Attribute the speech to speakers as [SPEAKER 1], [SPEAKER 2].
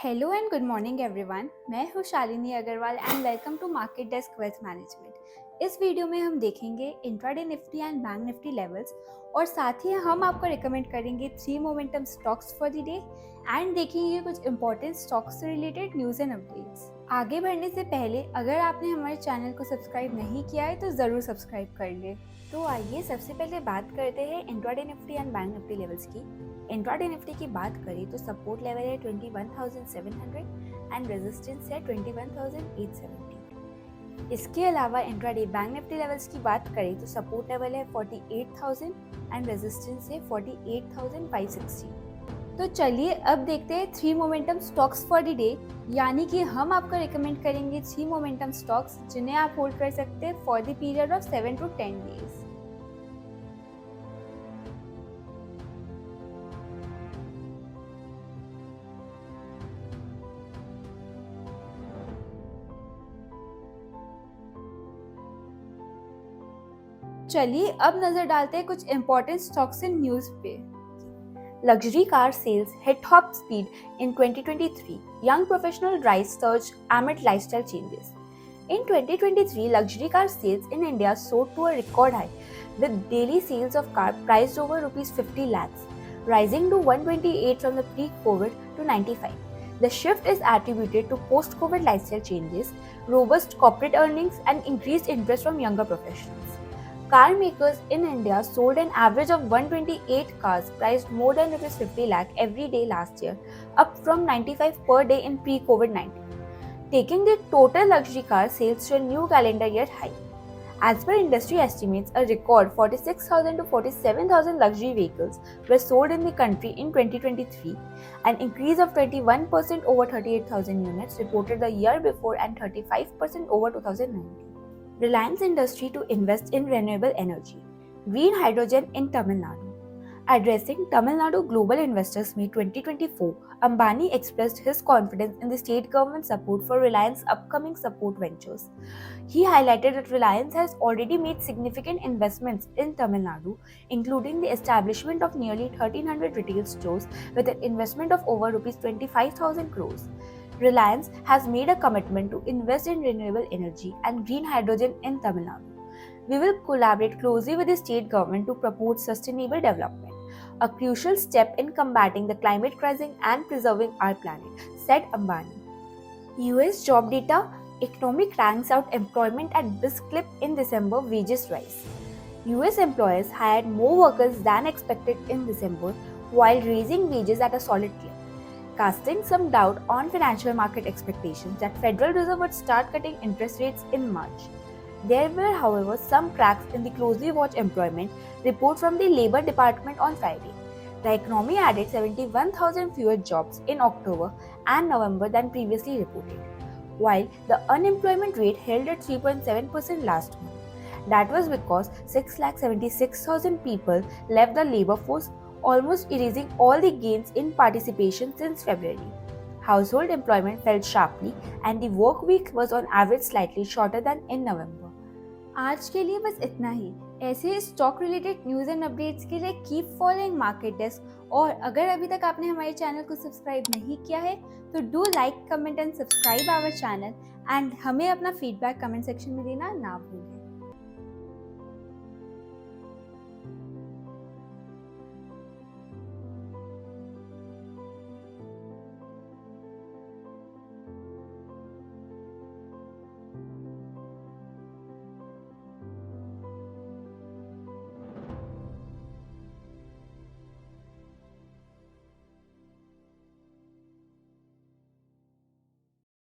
[SPEAKER 1] Hello and good morning everyone. मैं हूँ Shalini Agarwal and welcome to market desk wealth management. इस video में हम देखेंगे intraday Nifty and bank Nifty levels और साथ ही हम आपको रिकमेंड करेंगे 3 momentum stocks for the day and देखेंगे कुछ इंपॉर्टेंट स्टॉक्स से रिलेटेड न्यूज़ एंड अपडेट्स। आगे बढ़ने से पहले अगर आपने हमारे चैनल को सब्सक्राइब नहीं किया है तो ज़रूर सब्सक्राइब कर ले। तो आइए सबसे पहले बात करते हैं intraday Nifty and bank Nifty levels की। इंट्राडे निफ्टी की बात करें तो सपोर्ट लेवल है 21,700 एंड रेजिस्टेंस है 21,870। इसके अलावा इंट्राडे बैंक निफ्टी लेवल्स की बात करें तो सपोर्ट लेवल है 48,000 एंड रेजिस्टेंस है 48,560। तो चलिए अब देखते हैं 3 momentum stocks for the day, यानी कि हम आपको रिकमेंड करेंगे 3 मोमेंटम स्टॉक्स जिन्हें आप होल्ड कर सकते हैं for the period of 7 to 10 days. चलिए अब नजर डालते हैं कुछ इंपॉर्टेंट स्टॉक्स इन न्यूज़ पे। Luxury car sales hit top speed in 2023. Young professional rise surge amid lifestyle changes. In 2023, luxury car sales in India soared to a record high, with daily sales of car priced over rupees 50 lakhs, rising to 128 from the pre-COVID to 95. The shift is attributed to post-COVID lifestyle changes, robust corporate earnings, and increased interest from younger professionals. Car makers in India sold an average of 128 cars priced more than Rs 50 lakh every day last year, up from 95 per day in pre-COVID-19, taking the total luxury car sales to a new calendar year high. As per industry estimates, a record 46,000 to 47,000 luxury vehicles were sold in the country in 2023, an increase of 21% over 38,000 units reported the year before and 35% over 2019. Reliance Industry to invest in renewable energy. Green hydrogen in Tamil Nadu. Addressing Tamil Nadu Global Investors Meet 2024, Ambani expressed his confidence in the state government support for Reliance's upcoming support ventures. He highlighted that Reliance has already made significant investments in Tamil Nadu, including the establishment of nearly 1,300 retail stores with an investment of over Rs 25,000 crores. Reliance has made a commitment to invest in renewable energy and green hydrogen in Tamil Nadu. We will collaborate closely with the state government to promote sustainable development, a crucial step in combating the climate crisis and preserving our planet, said Ambani. US job data, economic ranks out employment at brisk clip in December, wages rise. US employers hired more workers than expected in December while raising wages at a solid clip, casting some doubt on financial market expectations that Federal Reserve would start cutting interest rates in March. There were, however, some cracks in the closely watched employment report from the Labor Department on Friday. The economy added 71,000 fewer jobs in October and November than previously reported, while the unemployment rate held at 3.7% last month. That was because 676,000 people left the labor force, almost erasing all the gains in participation since February. Household employment fell sharply and the work week was on average slightly shorter than in November. आज के लिए बस इतना ही। ऐसे stock related news and updates के लिए keep following market desk, और अगर अभी तक आपने हमारे चैनल को सब्सक्राइब नहीं किया है तो do like, comment and subscribe our channel and हमें अपना फीडबैक कमेंट सेक्शन में देना ना भूलें।